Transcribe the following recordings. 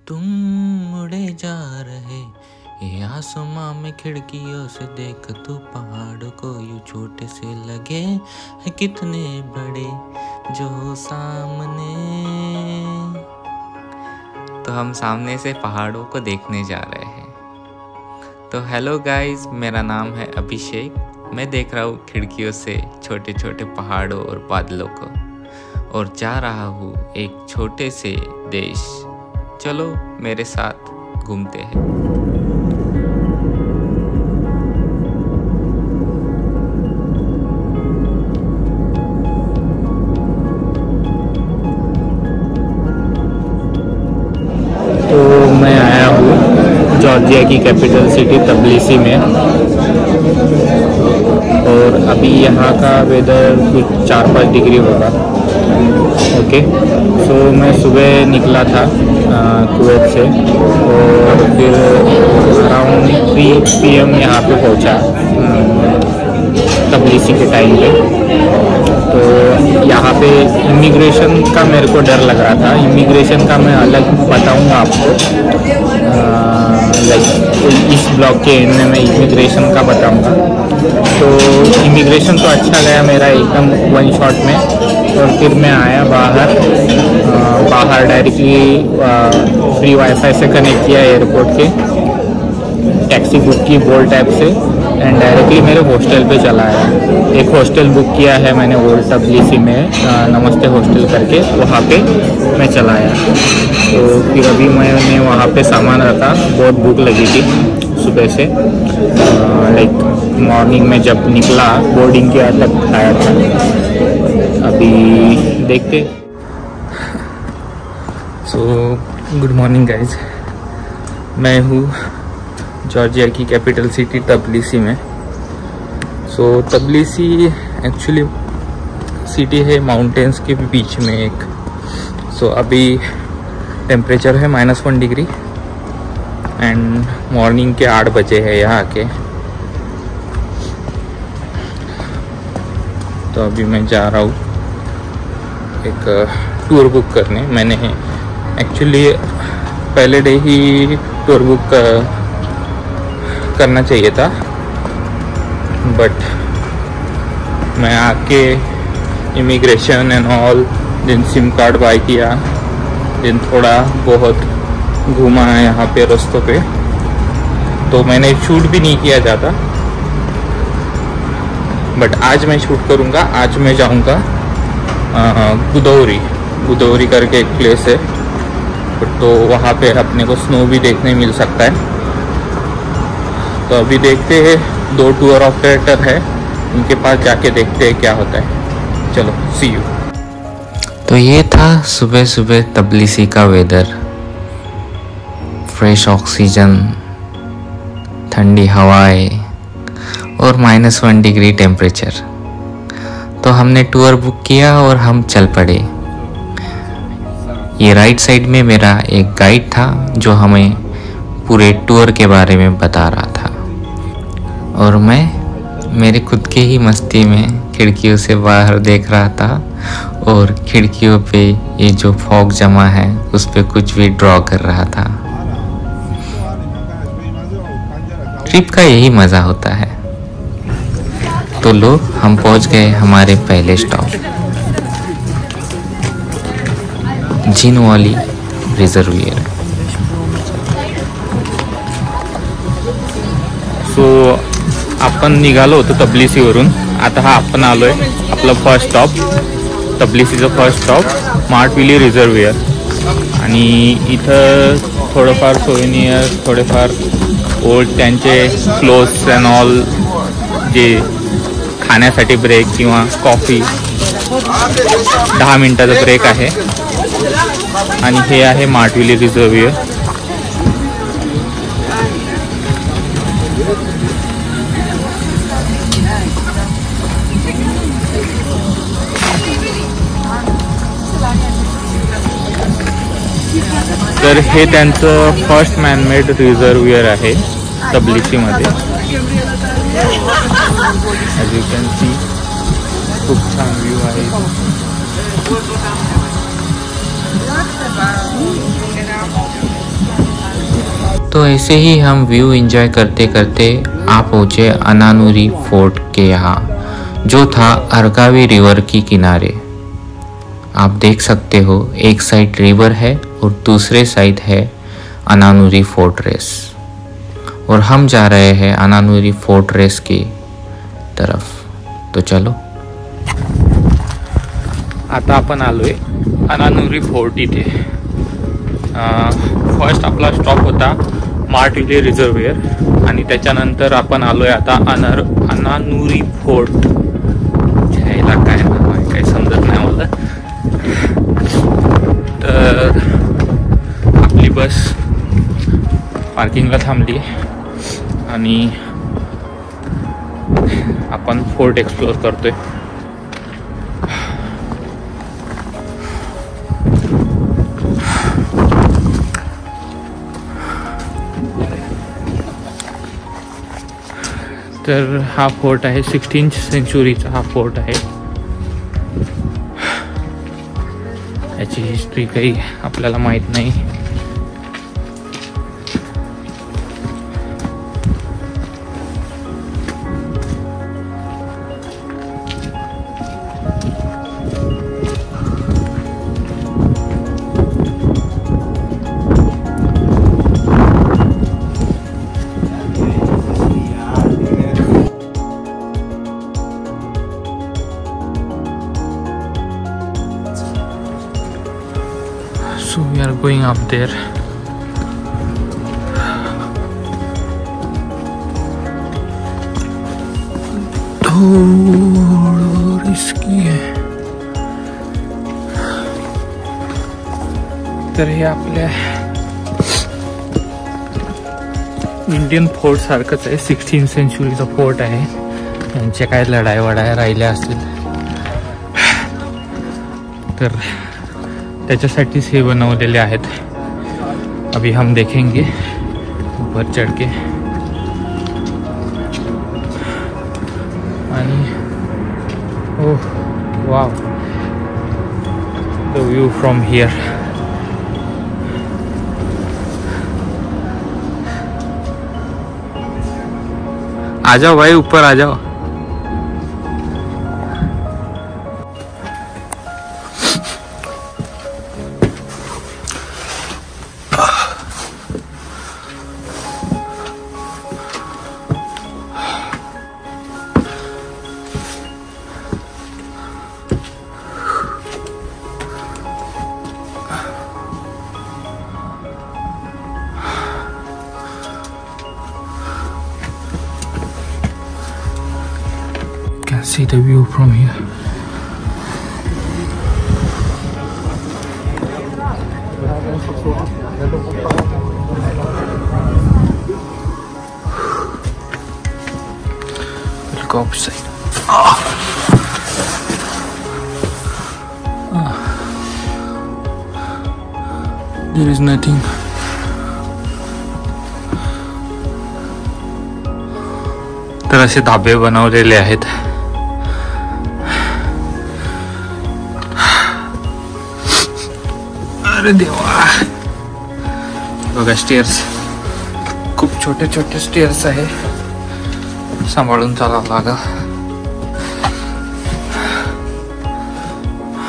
तुम उड़े जा रहे ये आसमां में खिड़कियों से देख तू पहाड़ों को यूं छोटे से लगे है कितने बड़े जो सामने। तो हम सामने से पहाड़ों को देखने जा रहे हैं। तो हेलो गाइस, मेरा नाम है अभिषेक। मैं देख रहा हूँ खिड़कियों से छोटे छोटे पहाड़ों और बादलों को और जा रहा हूँ एक छोटे से देश। चलो मेरे साथ घूमते हैं। तो मैं आया हूँ जॉर्जिया की कैपिटल सिटी तबिलिसी में और अभी यहाँ का वेदर कुछ 4-5 डिग्री होगा। ओके, सो मैं सुबह निकला था कुवैत से और फिर अराउंड 3 PM यहाँ पे पहुँचा तबिलिसी के टाइम पे। तो यहाँ पे इमिग्रेशन का मेरे को डर लग रहा था। इमिग्रेशन का मैं अलग बताऊँगा आपको, लाइक इस ब्लॉग के एंड में मैं इमिग्रेशन का बताऊँगा। तो इमिग्रेशन तो अच्छा गया मेरा एकदम 1 शॉट में। और फिर मैं आया बाहर डायरेक्टली फ्री वाईफाई से कनेक्ट किया एयरपोर्ट के, टैक्सी बुक की बोल्ट ऐप से एंड डायरेक्टली मेरे हॉस्टल पे चला आया। एक हॉस्टल बुक किया है मैंने ओल्ड तबिलिसी में, नमस्ते हॉस्टल करके, वहाँ पे मैं चला आया। तो फिर अभी मैंने वहाँ पे सामान रखा, बहुत भूख लगी थी सुबह से, लाइक मॉर्निंग में जब निकला बोर्डिंग के तक आया था। अभी देखते। सो गुड मॉर्निंग गाइज, मैं हूँ जॉर्जिया की कैपिटल सिटी तबिलिसी में। सो तबिलिसी एक्चुअली सिटी है माउंटेन्स के बीच में एक। सो अभी टेम्परेचर है -1 डिग्री एंड मॉर्निंग के 8 बजे है यहाँ के। तो अभी मैं जा रहा हूँ एक टूर बुक करने। मैंने एक्चुअली पहले डे ही टूर बुक करना चाहिए था, बट मैं आके इमिग्रेशन एंड ऑल दिन सिम कार्ड बाय किया, दिन थोड़ा बहुत घूमा यहाँ पे रास्तों पे। तो मैंने शूट भी नहीं किया ज़्यादा, बट आज मैं शूट करूँगा। आज मैं जाऊँगा गुदौरी करके एक प्लेस है, तो वहाँ पे अपने को स्नो भी देखने मिल सकता है। तो अभी देखते हैं, 2 टूर ऑपरेटर है, उनके पास जाके देखते हैं क्या होता है। चलो सी यू। तो ये था सुबह सुबह तबिलिसी का वेदर। फ्रेश ऑक्सीजन, ठंडी हवाएं और -1 डिग्री टेम्परेचर। तो हमने टूर बुक किया और हम चल पड़े। ये राइट साइड में मेरा एक गाइड था जो हमें पूरे टूर के बारे में बता रहा था, और मैं मेरे खुद के ही मस्ती में खिड़कियों से बाहर देख रहा था और खिड़कियों पे ये जो फॉग जमा है उस पे कुछ भी ड्रॉ कर रहा था। ट्रिप का यही मज़ा होता है। तो लो, हम पहुंच गए हमारे पहले स्टॉप, जिनवाली रिजर्वियर। सो आपण निघालो होतो तबिलिसीवरून। आता हा आपण आलो आहे आपला फर्स्ट स्टॉप, तबिलिसीचं फर्स्ट स्टॉप मार्टविली रिझर्वियर। आणि इथं थोडंफार सोव्हिनियर, थोडेफार ओल्ड त्यांचे क्लोथ्स अँड ऑल, जे खाण्यासाठी ब्रेक किंवा कॉफी, 10 मिनिटाचा ब्रेक आहे। आणि हे आहे मार्टविली रिझर्वियर। तर हे त्यांचं फर्स्ट मॅनमेड रिझर्वियर आहे तबिलिसीमध्ये। ॲज यू कॅन सी खूप छान व्ह्यू आहे। तो ऐसे ही हम व्यू एंजॉय करते करते आ पहुँचे अनानुरी फोर्ट के यहाँ, जो था अरकावी रिवर की किनारे। आप देख सकते हो एक साइड रिवर है और दूसरे साइड है अनानुरी फोर्ट्रेस, और हम जा रहे हैं अनानुरी फोर्ट्रेस की तरफ। तो चलो, आता आपण आलोय अनानुरी फोर्ट इथे। फर्स्ट आपला स्टॉप होता मार्टिले रिझर्वेअर आणि त्याच्यानंतर आपण आलोय आता अनानुरी फोर्ट। ह्याला काय नाव आहे काही समजत नाही मला। तर आपली बस पार्किंगला थांबली आणि आपण फोर्ट एक्सप्लोर करतोय। तर हा फोर्ट आहे 16th सेंचुरीचा हा फोर्ट आहे। याची हिस्ट्री काही आपल्याला माहित नाही। So we are going up there. थोड़ा रिस्की है। तर हे आपल्या इंडियन फोर्ट सारखंच आहे। 16th सेंचुरीचा फोर्ट आहे। यांच्या काय लढाई वडाई राहिल्या असतील तर त्याच्यासाठीच हे बनवलेले आहेत। अभी हम देखेंगे ऊपर चढ़ के। आणि ओह वाव, द व्यू फ्रॉम हियर। आ जाओ भाई, ऊपर आ जाओ। See the view from here. We'll go upside. There is nothing. तर असे धाबे बनवलेले आहेत। अरे देवा, बघा स्टेअर्स, खूप छोटे छोटे स्टेअर्स आहे। सांभाळून चालावं लागेल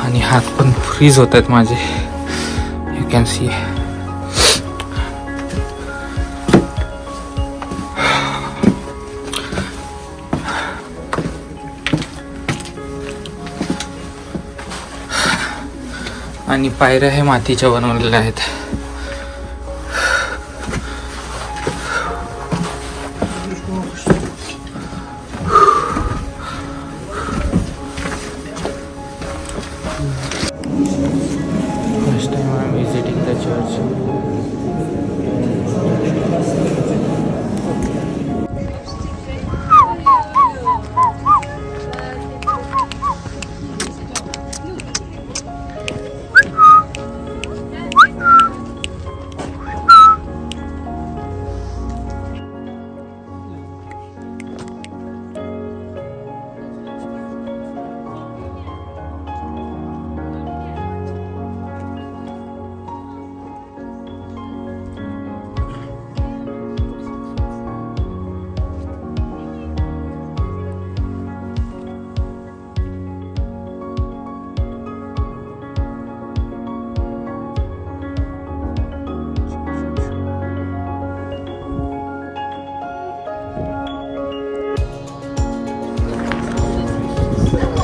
आणि हात पण फ्रीज होत आहेत माझे। You can see. आणि पायऱ्या हे मातीच्या बनवलेल्या आहेत। First time I am visiting the church.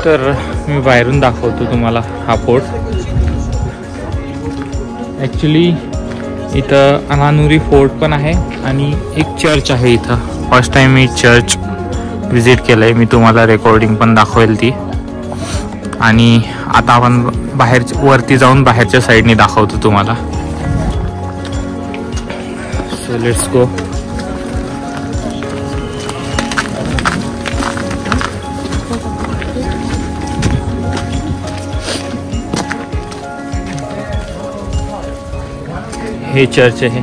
तर मी बाहेरून दाखवतो तुम्हाला हा फोर्ट. ॲक्च्युली इथं अनानुरी फोर्ट पण आहे आणि एक चर्च आहे इथं. फर्स्ट टाइम मी चर्च विजिट केलं आहे. मी तुम्हाला रेकॉर्डिंग पण दाखवेल ती. आणि आता आपण वरती जाऊन बाहेरच्या साईडने दाखवतो तुम्हाला. So let's go. Hey church आहे.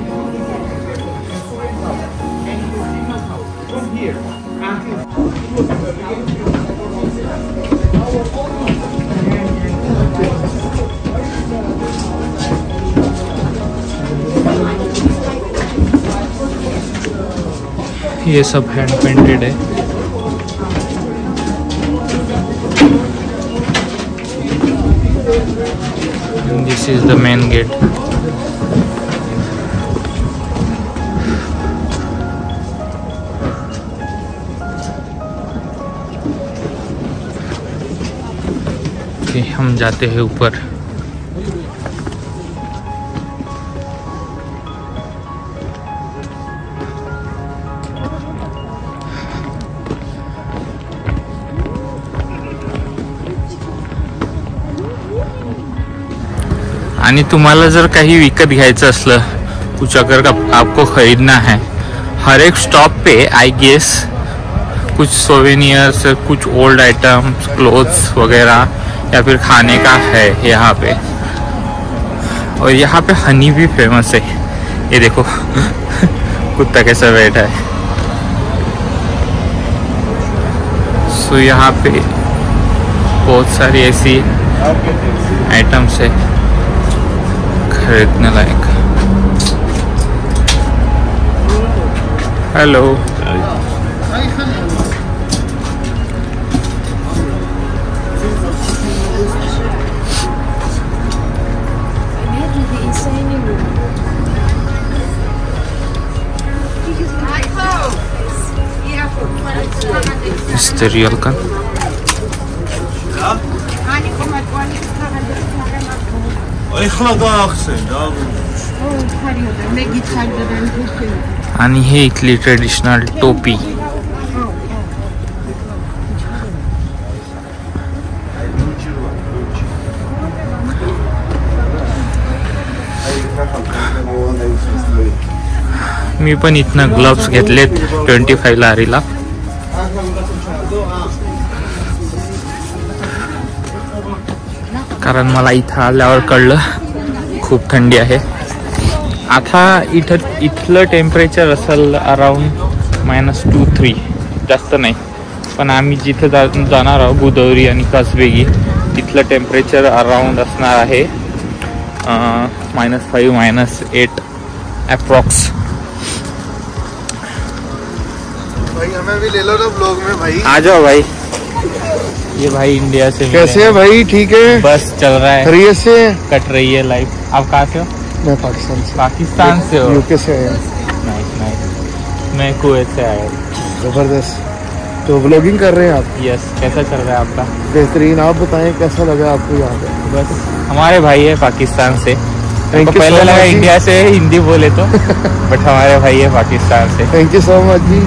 ये सब हैंड पेंटेड है. This is the main gate. हम जाते हैं ऊपर. आणि तुम्हाला जर काही विकत घ्यायचं असलं, कुछ अगर आपको खरीदना है, हर एक स्टॉप पे आई गेस कुछ सोवेनियर्स, कुछ ओल्ड आइटम्स, क्लोथ्स वगैरह या फिर खाने का है यहाँ पे. और यहाँ पे हनी भी फेमस है. ये देखो कुत्ता कैसा बैठा है. सो यहाँ पे बहुत सारी ऐसी आइटम्स है खरीदने लायक. हेलो. Mysterial kan? आणि हे इथली ट्रेडिशनल टोपी. मी पण इथनं ग्लव्स घेतलेत 25 लारीला. कारण मला इथं आल्यावर कळलं खूप थंडी आहे. आता इथलं टेम्परेचर असेल अराउंड -2-3, जास्त नाही. पण आम्ही जिथं जाणार आहोत बुदौरी आणि कसबेगी, तिथलं टेम्परेचर अराउंड असणार आहे -5 -8 अप्रॉक्स. भाई हमें भी ले लो ना ब्लॉग में भाई. आ जाओ भाई. ये भाई इंडिया से. कैसे है भाई? ठीक है, बस चल रहा है. खैरियत से कट रही है लाइफ. आप कहाँ से हो? मैं पाकिस्तान से. पाकिस्तान से हो? यूके से आया. नाइस. मैं कुवैत से आया. जबरदस्त. तो ब्लॉगिंग कर रहे हैं आप? यस. कैसा चल रहा है आपका? बेहतरीन. आप बताएं कैसा लगा आपको यहाँ पे? बस हमारे भाई है पाकिस्तान से. Thank you. पहले लगा इंडिया से हिंदी बोले तो बट हमारे भाई है पाकिस्तान से. Thank you so much ji.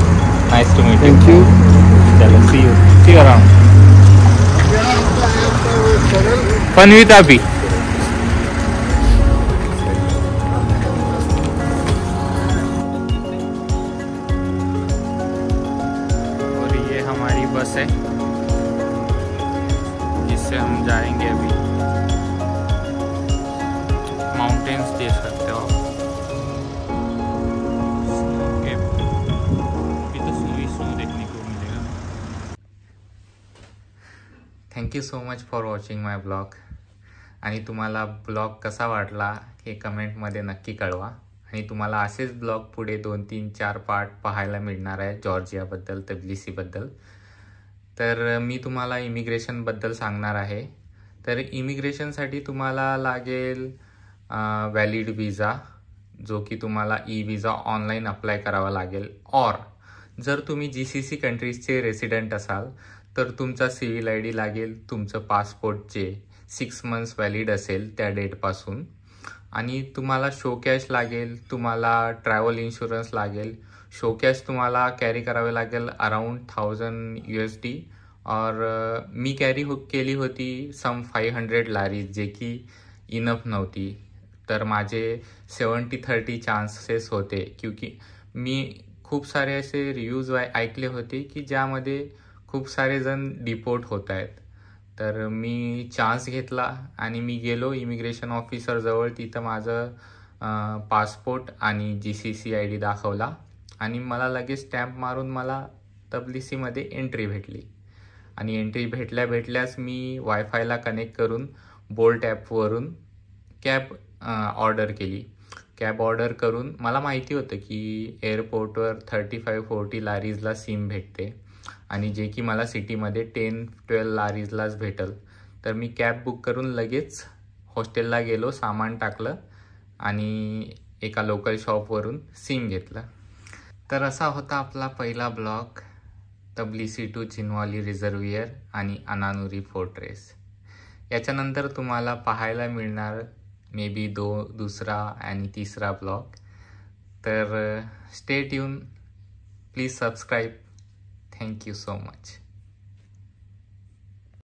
Nice to meet. Thank you. चलो see you around. Fun with अभी. और ये हमारी बस है जिससे हम जाएंगे. अभी माउंटेन्स देख सकते हो. देखने को मिलेगा. Thank you so much for watching my blog. आणि तुम्हाला ब्लॉग कसा वाटला हे कमेंटमध्ये नक्की कळवा. आणि तुम्हाला असेच ब्लॉग पुढे 2, 3, 4 पार्ट पाहायला मिळणार आहे जॉर्जियाबद्दल, तबिलिसीबद्दल. तर मी तुम्हाला इमिग्रेशनबद्दल सांगणार आहे. तर इमिग्रेशनसाठी तुम्हाला लागेल व्हॅलिड विजा, जो की तुम्हाला ई-विजा ऑनलाईन अप्लाय करावा लागेल. और जर तुम्ही GCC कंट्रीजचे रेसिडेंट असाल तर तुमचा सिव्हिल ID लागेल, तुमचं पासपोर्टचे 6 मंथ्स व्हॅलिड असेल त्या डेटपासून, आणि तुम्हाला शो कॅश लागेल, तुम्हाला ट्रॅव्हल इन्शुरन्स लागेल. शो कॅश तुम्हाला कॅरी करावे लागेल अराउंड $1000 और मी कॅरी केली होती सम 500 लारीज, जे की इनफ नव्हती. तर माझे 70-30 चान्सेस होते, क्योंकि मी खूप सारे असे रिव्ह्यूज ऐकले होते की ज्यामध्ये खूप सारे जण डिपोर्ट होत आहेत. तर मी चान्स घेतला आणि मी गेलो इमिग्रेशन ऑफिसरजवळ. तिथं माझं पासपोर्ट आणि GCC ID दाखवला आणि मला लगेच स्टॅम्प मारून मला तबलिसीमध्ये एंट्री भेटली. आणि एंट्री भेटल्याच मी वायफायला कनेक्ट करून बोल्ट ॲपवरून कॅब ऑर्डर केली. कॅब ऑर्डर करून मला माहिती होतं की एअरपोर्टवर 35-40 लारीजला सिम भेटते आणि जे की मला सिटीमध्ये 10-12 लारीजलाच भेटल. तर मी कॅब बुक करून लगेच हॉस्टेलला गेलो, सामान टाकलं आणि एका लोकल शॉपवरून सिम घेतलं. तर असा होता आपला पहिला ब्लॉग, तबलिसी टू चिन्वाली रिझर्वियर आणि अनानुरी फोर्ट्रेस. याच्यानंतर तुम्हाला पाहायला मिळणार मे बी दुसरा आणि तिसरा ब्लॉग. तर stay tune, please subscribe. Thank you so much.